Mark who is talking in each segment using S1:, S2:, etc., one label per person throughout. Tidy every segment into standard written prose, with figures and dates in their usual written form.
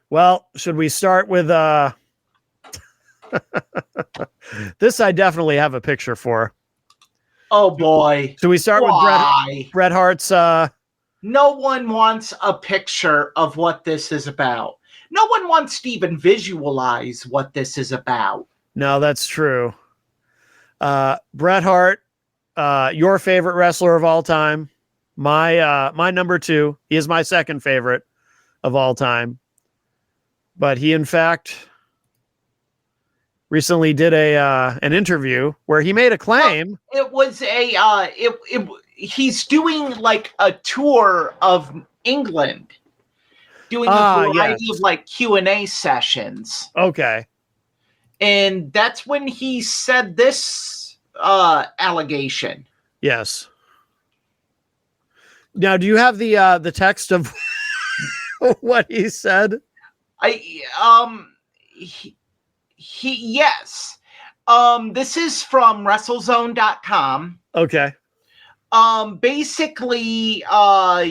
S1: Well, should we start with this? I definitely have a picture for.
S2: Oh boy.
S1: Should we start with Bret Hart's
S2: No one wants a picture of what this is about. No one wants to even visualize what this is about.
S1: No, that's true. Bret Hart, your favorite wrestler of all time. My number 2. He is my second favorite of all time. But he, in fact, recently did an interview where he made a claim.
S2: Well, it was he's doing like a tour of England, doing a variety of like Q&A sessions.
S1: Okay.
S2: And that's when he said this allegation.
S1: Yes. Now, do you have the text of what he said?
S2: Yes. This is from WrestleZone.com.
S1: Okay.
S2: Basically,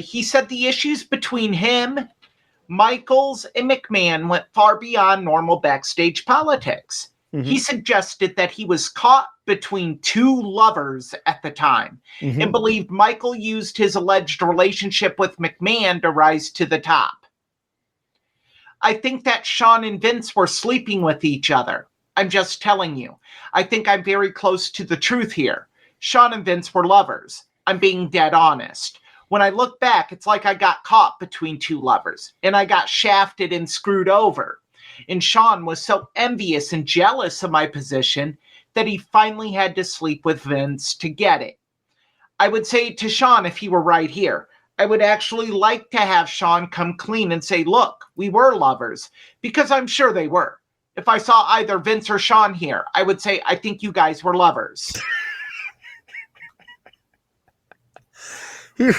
S2: he said the issues between him, Michaels, and McMahon went far beyond normal backstage politics. Mm-hmm. He suggested that he was caught between two lovers at the time, mm-hmm. and believed Michael used his alleged relationship with McMahon to rise to the top. I think that Shawn and Vince were sleeping with each other. I'm just telling you. I think I'm very close to the truth here. Shawn and Vince were lovers. I'm being dead honest. When I look back, it's like I got caught between two lovers, and I got shafted and screwed over. And Shawn was so envious and jealous of my position that he finally had to sleep with Vince to get it. I would say to Shawn, if he were right here, I would actually like to have Shawn come clean and say, look, we were lovers, because I'm sure they were. If I saw either Vince or Shawn here, I would say, I think you guys were lovers.
S1: He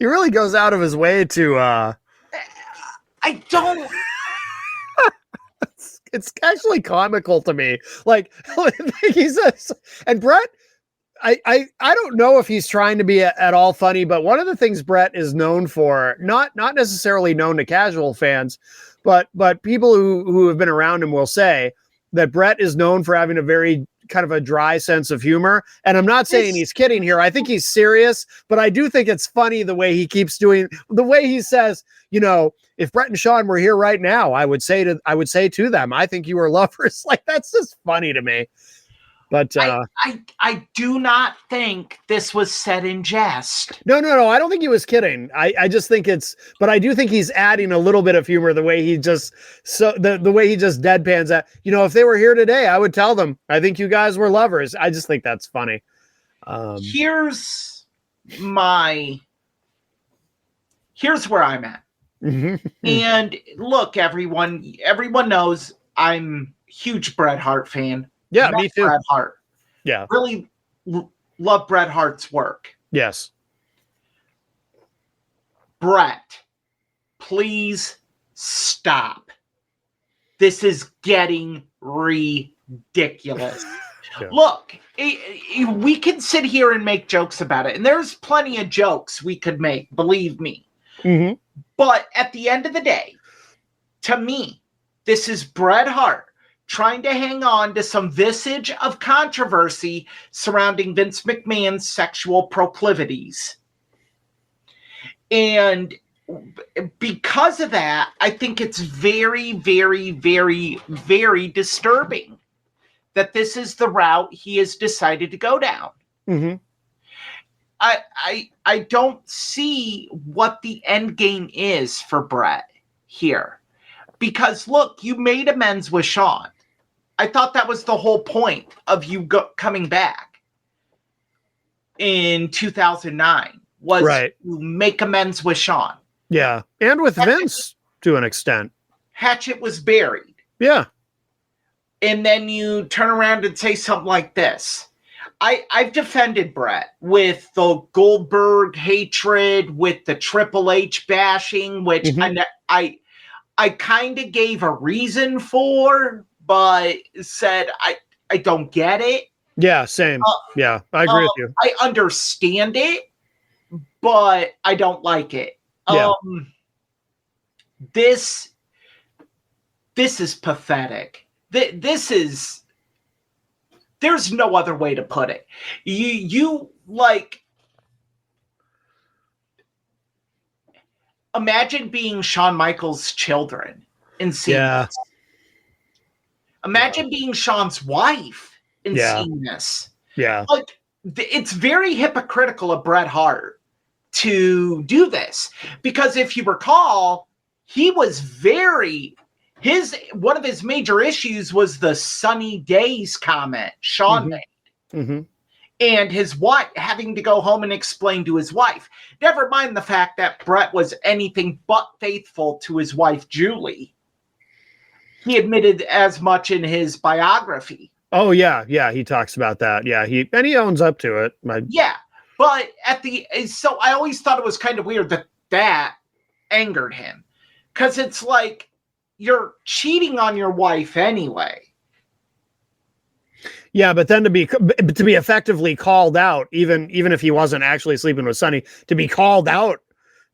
S1: really goes out of his way to
S2: I don't
S1: it's actually comical to me. Like he says, and Bret, I don't know if he's trying to be at all funny, but one of the things Bret is known for, not necessarily known to casual fans, but people who have been around him will say that Bret is known for having a very kind of a dry sense of humor. And I'm not saying he's kidding here. I think he's serious, but I do think it's funny the way he keeps doing, the way he says, you know, if Bret and Shawn were here right now, I would say to them, I think you were lovers. Like, that's just funny to me. But
S2: I do not think this was said in jest.
S1: No. I don't think he was kidding. I just think but I do think he's adding a little bit of humor the way he just the way he just deadpans that. You know, if they were here today, I would tell them, I think you guys were lovers. I just think that's funny.
S2: Here's where I'm at. And look, everyone knows I'm a huge Bret Hart fan.
S1: Yeah, me too.
S2: Bret Hart.
S1: Yeah.
S2: Really love Bret Hart's work.
S1: Yes.
S2: Bret, please stop. This is getting ridiculous. Yeah. Look, we can sit here and make jokes about it, and there's plenty of jokes we could make, believe me. Mm-hmm. But at the end of the day, to me, this is Bret Hart trying to hang on to some vestige of controversy surrounding Vince McMahon's sexual proclivities. And because of that, I think it's very, very, very, very disturbing that this is the route he has decided to go down. Mm-hmm. I don't see what the end game is for Bret here. Because, look, you made amends with Shawn. I thought that was the whole point of you coming back in 2009 was to make amends with Shawn.
S1: Yeah, and with Vince to an extent.
S2: Hatchet was buried.
S1: Yeah.
S2: And then you turn around and say something like this. I've defended Bret with the Goldberg hatred, with the Triple H bashing, which I kind of gave a reason for, but said I don't get it.
S1: Yeah, same. Yeah, I agree with you.
S2: I understand it, but I don't like it.
S1: Yeah.
S2: This this is pathetic. This is, there's no other way to put it. You like, imagine being Shawn Michaels' children and seeing this. Imagine being Shawn's wife and seeing this.
S1: Yeah.
S2: Like, it's very hypocritical of Bret Hart to do this, because if you recall, he was one of his major issues was the sunny days comment Shawn made.
S1: Mm-hmm.
S2: And his wife having to go home and explain to his wife. Never mind the fact that Bret was anything but faithful to his wife, Julie. He admitted as much in his biography.
S1: Oh, yeah. Yeah, he talks about that. Yeah, he owns up to it.
S2: Yeah, but so I always thought it was kind of weird that angered him. Because it's like, you're cheating on your wife anyway.
S1: Yeah, but then to be effectively called out, even if he wasn't actually sleeping with Sonny, to be called out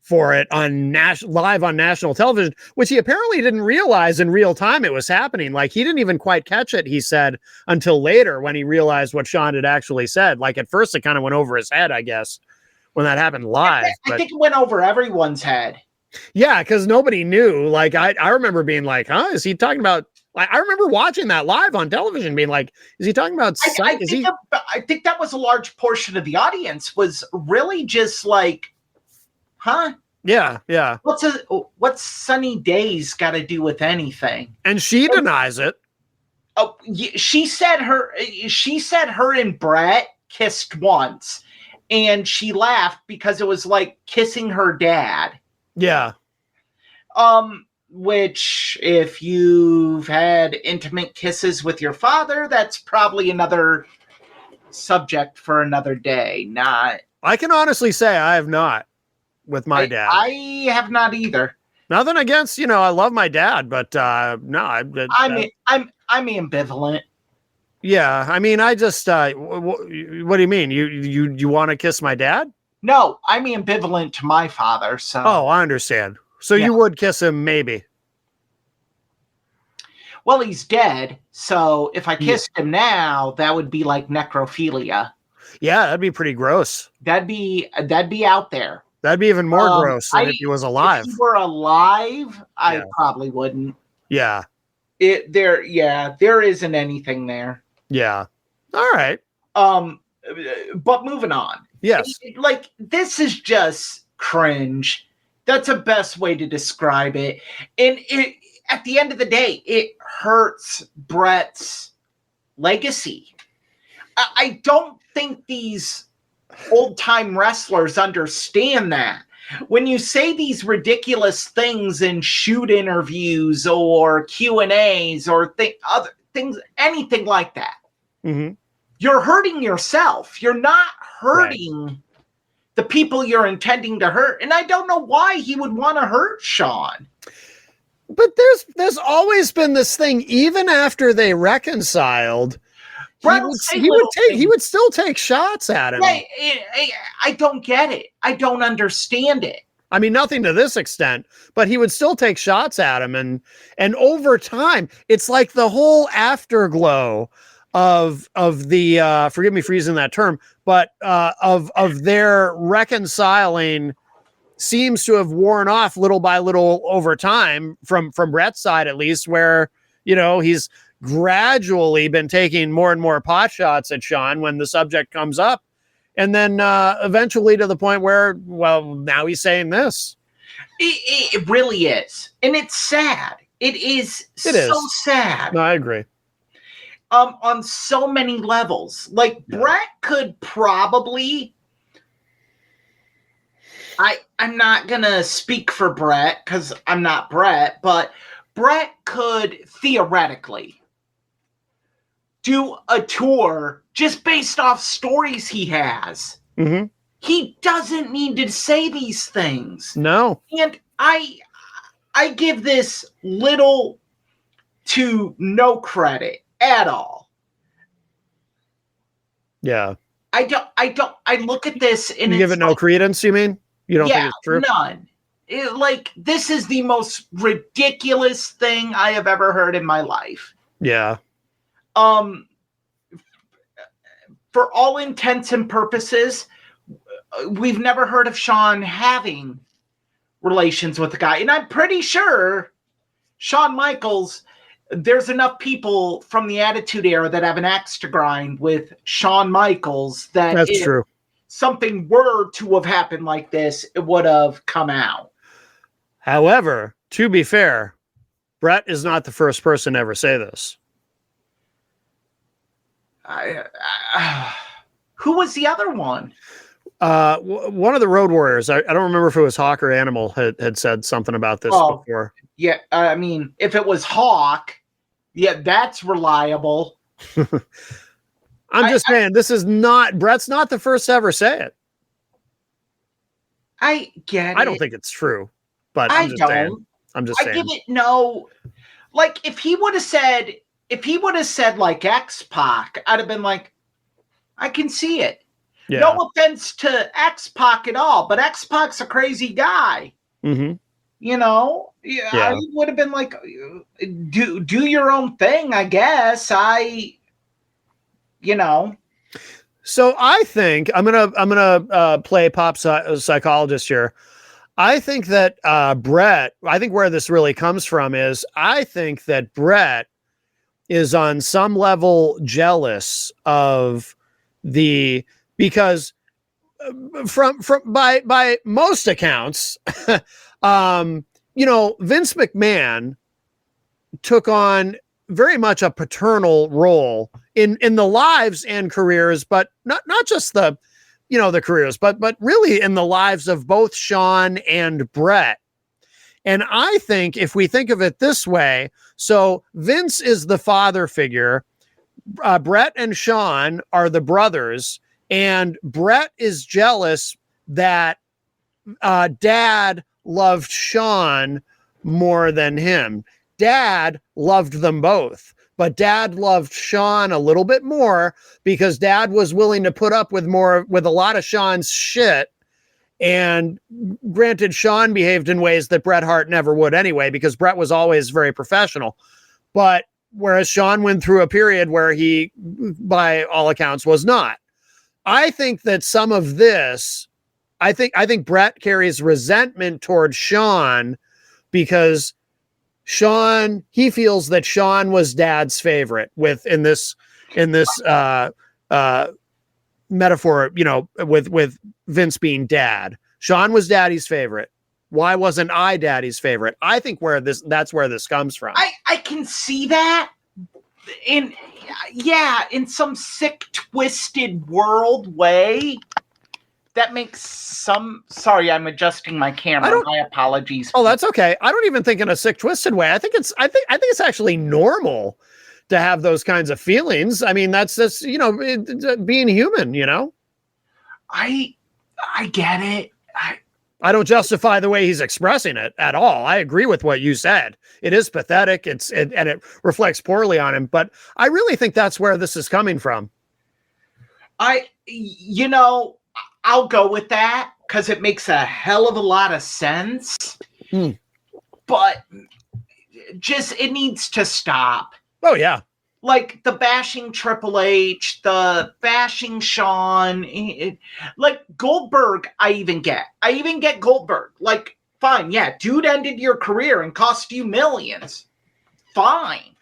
S1: for it on live on national television, which he apparently didn't realize in real time it was happening. Like, he didn't even quite catch it, he said, until later when he realized what Shawn had actually said. Like, at first it kind of went over his head, I guess, when that happened live.
S2: I think it went over everyone's head.
S1: Yeah, because nobody knew. Like, I remember being like, huh, is he talking about, I remember watching that live on television being like, is he talking about
S2: I think that was a large portion of the audience was really just like, huh?
S1: Yeah, yeah.
S2: What's sunny days got to do with anything?
S1: And she denies it.
S2: Oh, she said her and Bret kissed once, and she laughed because it was like kissing her dad.
S1: Yeah.
S2: Which, if you've had intimate kisses with your father, that's probably another subject for another day. Not.
S1: I can honestly say I have not with my dad.
S2: I have not either.
S1: Nothing against, I love my dad, but no. I'm
S2: ambivalent.
S1: Yeah, I mean, I just. What do you mean? You want to kiss my dad?
S2: No, I'm ambivalent to my father. So.
S1: Oh, I understand. So you would kiss him, maybe.
S2: Well, he's dead. So if I kissed him now, that would be like necrophilia.
S1: Yeah, that'd be pretty gross.
S2: That'd be out there.
S1: That'd be even more gross than if he was alive.
S2: If he were alive, I probably wouldn't.
S1: Yeah.
S2: There isn't anything there.
S1: Yeah. All right.
S2: But moving on.
S1: Yes.
S2: Like, this is just cringe. That's the best way to describe it. And at the end of the day, it hurts Bret's legacy. I don't think these old-time wrestlers understand that. When you say these ridiculous things in shoot interviews or Q&As or other things, anything like that, you're hurting yourself. You're not hurting the people you're intending to hurt. And I don't know why he would want to hurt Shawn.
S1: But there's always been this thing, even after they reconciled, he would still take shots at him.
S2: I don't get it. I don't understand it.
S1: I mean, nothing to this extent, but he would still take shots at him. And over time, it's like the whole afterglow of the forgive me for using that term, but of their reconciling seems to have worn off little by little over time from Bret's side, at least, where, he's gradually been taking more and more pot shots at Shawn when the subject comes up. And then eventually to the point where, well, now he's saying this.
S2: It really is. And it's sad. It is so sad.
S1: No, I agree.
S2: On so many levels. Like, Bret could probably... I'm not going to speak for Bret because I'm not Bret, but Bret could theoretically do a tour just based off stories he has.
S1: Mm-hmm.
S2: He doesn't need to say these things.
S1: No.
S2: And I give this little to no credit at all.
S1: Yeah.
S2: I look at this and
S1: you give it no credence, you mean? You don't think it's true?
S2: None. like, this is the most ridiculous thing I have ever heard in my life.
S1: Yeah.
S2: For all intents and purposes, we've never heard of Shawn having relations with the guy. And I'm pretty sure Shawn Michaels, there's enough people from the Attitude Era that have an axe to grind with Shawn Michaels that
S1: That's
S2: if
S1: true.
S2: something were to have happened like this, it would have come out.
S1: However, to be fair, Bret is not the first person to ever say this.
S2: Who was the other one?
S1: One of the Road Warriors. I don't remember if it was Hawk or Animal had said something about this before.
S2: Yeah, I mean, if it was Hawk, yeah, that's reliable.
S1: I'm just saying, this is not, Bret's not the first to ever say it.
S2: I get it.
S1: I don't think it's true, but I'm just saying.
S2: I give it no. Like, if he would have said like X-Pac, I'd have been like, I can see it. Yeah. No offense to X-Pac at all, but X-Pac's a crazy guy.
S1: Mm-hmm.
S2: You know? Yeah. I would have been like, do your own thing, I guess. You know.
S1: So I think I'm gonna play pop psychologist here. I think that Bret, I think where this really comes from is I think that Bret is on some level jealous of because by most accounts, you know, Vince McMahon took on very much a paternal role in the lives and careers, but not just the careers, but really in the lives of both Shawn and Bret. And I think if we think of it this way, so Vince is the father figure, Bret and Shawn are the brothers, and Bret is jealous that Dad loved Shawn more than him. Dad loved them both, but Dad loved Shawn a little bit more because Dad was willing to put up with a lot of Shawn's shit. And granted, Shawn behaved in ways that Bret Hart never would anyway, because Bret was always very professional. But whereas Shawn went through a period where he, by all accounts, was not. I think that some of this, I think Bret carries resentment towards Shawn because Shawn, he feels that Shawn was Dad's favorite in this metaphor, you know, with Vince being Dad. Shawn was Daddy's favorite. Why wasn't I Daddy's favorite? I think that's where this comes from.
S2: I can see that in some sick, twisted world way. That makes some. Sorry, I'm adjusting my camera. My apologies.
S1: Oh, that's okay. I don't even think in a sick, twisted way. I think it's actually normal to have those kinds of feelings. I mean, that's just, you know, being human. You know.
S2: I get it.
S1: I don't justify the way he's expressing it at all. I agree with what you said. It is pathetic. And it reflects poorly on him. But I really think that's where this is coming from.
S2: I'll go with that because it makes a hell of a lot of sense. But it needs to stop.
S1: Oh, yeah.
S2: Like the bashing Triple H, the bashing Shawn, like Goldberg, I even get Goldberg. Like, fine, yeah, dude ended your career and cost you millions. Fine.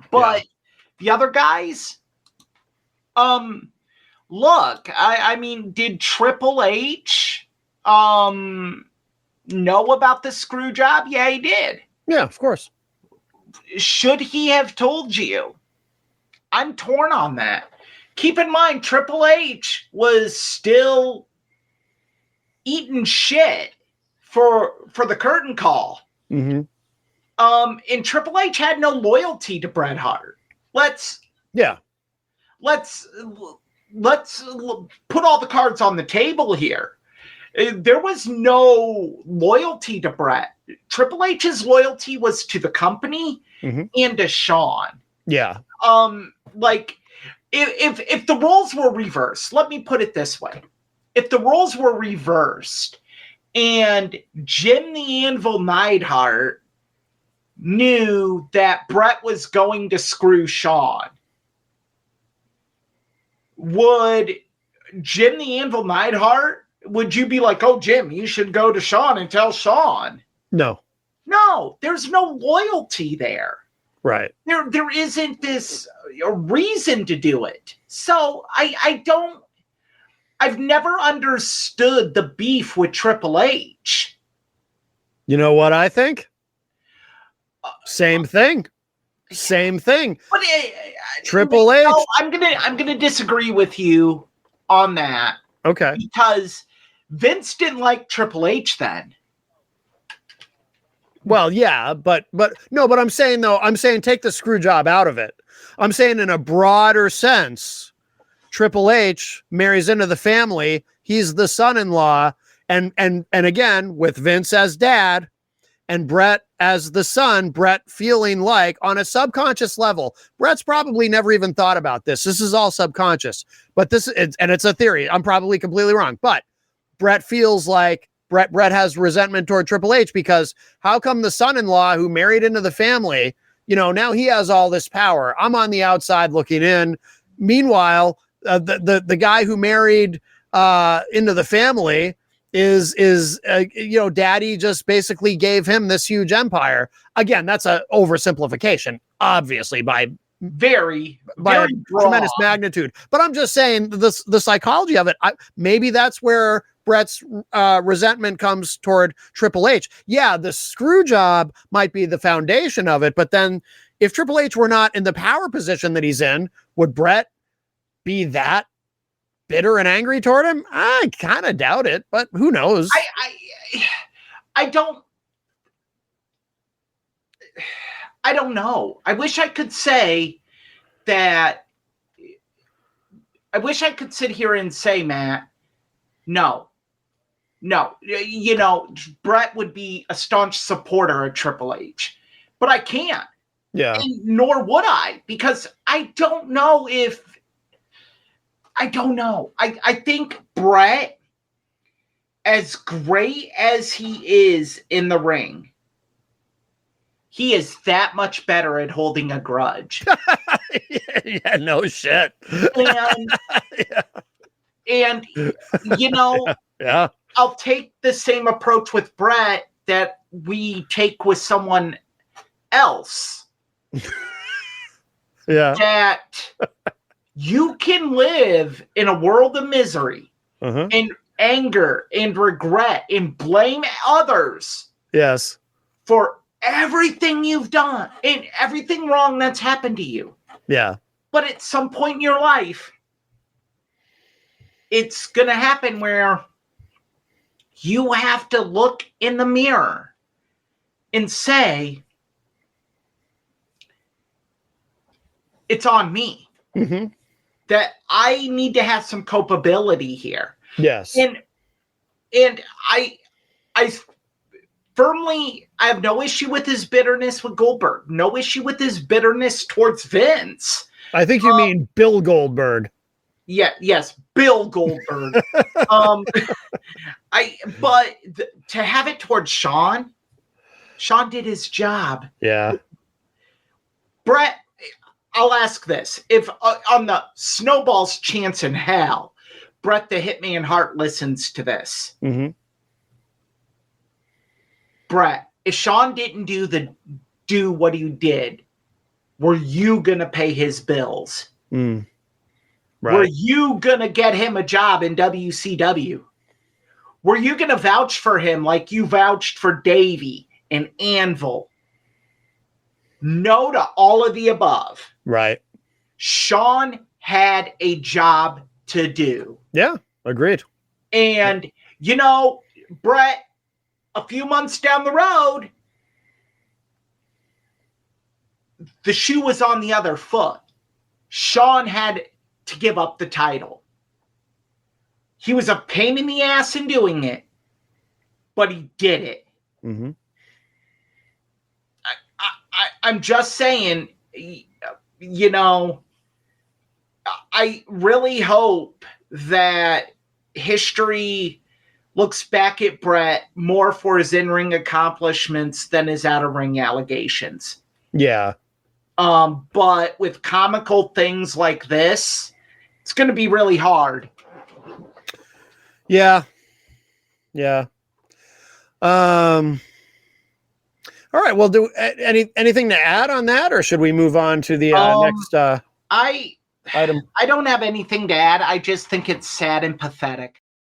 S2: But the other guys, look, I mean, did Triple H know about the screw job? Yeah, he did.
S1: Yeah, of course.
S2: Should he have told you? I'm torn on that. Keep in mind, Triple H was still eating shit for the curtain call.
S1: Mm-hmm.
S2: And Triple H had no loyalty to Bret Hart. Let's put all the cards on the table here. There was no loyalty to Bret. Triple H's loyalty was to the company and to Shawn.
S1: Yeah.
S2: Like if the roles were reversed, let me put it this way. If the roles were reversed And Jim the Anvil Neidhart knew that Bret was going to screw Shawn. Would Jim the Anvil Neidhart, would you be like, oh, Jim, you should go to Shawn and tell Shawn?
S1: No.
S2: No, there's no loyalty there.
S1: Right.
S2: There isn't this reason to do it. So I've never understood the beef with Triple H.
S1: You know what I think? Same thing. Same thing.
S2: But
S1: Triple H.
S2: No, I'm gonna disagree with you on that.
S1: Okay.
S2: Because Vince didn't like Triple H then.
S1: Well, yeah, but I'm saying take the screw job out of it. I'm saying in a broader sense, Triple H marries into the family. He's the son-in-law, and again, with Vince as dad and Bret as the son, Bret feeling like on a subconscious level, Bret's probably never even thought about this. This is all subconscious, but it's a theory. I'm probably completely wrong, but Bret feels like Bret has resentment toward Triple H because how come the son-in-law who married into the family, now he has all this power. I'm on the outside looking in. Meanwhile, the guy who married into the family is daddy just basically gave him this huge empire. Again, that's a oversimplification, obviously, by a tremendous magnitude. But I'm just saying the psychology of it. Maybe that's where Bret's resentment comes toward Triple H. Yeah, the screw job might be the foundation of it, but then if Triple H were not in the power position that he's in, would Bret be that bitter and angry toward him? I kind of doubt it, but who knows?
S2: I don't know. I wish I could say that. I wish I could sit here and say, Matt, no, Bret would be a staunch supporter of Triple H, but I can't.
S1: Yeah.
S2: And nor would I, because I don't know. I think Bret, as great as he is in the ring, he is that much better at holding a grudge.
S1: Yeah, no shit.
S2: And
S1: yeah.
S2: I'll take the same approach with Bret that we take with someone else.
S1: Yeah.
S2: That you can live in a world of misery and anger and regret and blame others.
S1: Yes.
S2: For everything you've done and everything wrong that's happened to you.
S1: Yeah.
S2: But at some point in your life, it's going to happen where you have to look in the mirror and say, it's on me.
S1: Mm-hmm.
S2: That I need to have some culpability here.
S1: Yes.
S2: And I firmly, I have no issue with his bitterness with Goldberg. No issue with his bitterness towards Vince.
S1: I think you mean Bill Goldberg.
S2: Yeah, yes, Bill Goldberg. But to have it towards Shawn did his job.
S1: Yeah.
S2: Bret, I'll ask this. If on the snowball's chance in hell, Bret the Hitman Hart listens to this.
S1: Mm-hmm.
S2: Bret, if Shawn didn't do what he did, were you going to pay his bills?
S1: Right.
S2: Were you going to get him a job in WCW? Were you going to vouch for him like you vouched for Davey and Anvil? No to all of the above.
S1: Right.
S2: Shawn had a job to do.
S1: Yeah, agreed.
S2: And, Bret, a few months down the road, the shoe was on the other foot. Shawn had to give up the title. He was a pain in the ass in doing it, but he did it.
S1: Mm-hmm.
S2: I'm just saying, I really hope that history looks back at Bret more for his in-ring accomplishments than his out-of-ring allegations.
S1: Yeah.
S2: But with comical things like this, it's going to be really hard.
S1: Yeah. Yeah. All right. Well, do anything to add on that, or should we move on to the next
S2: I
S1: item?
S2: I don't have anything to add. I just think it's sad and pathetic.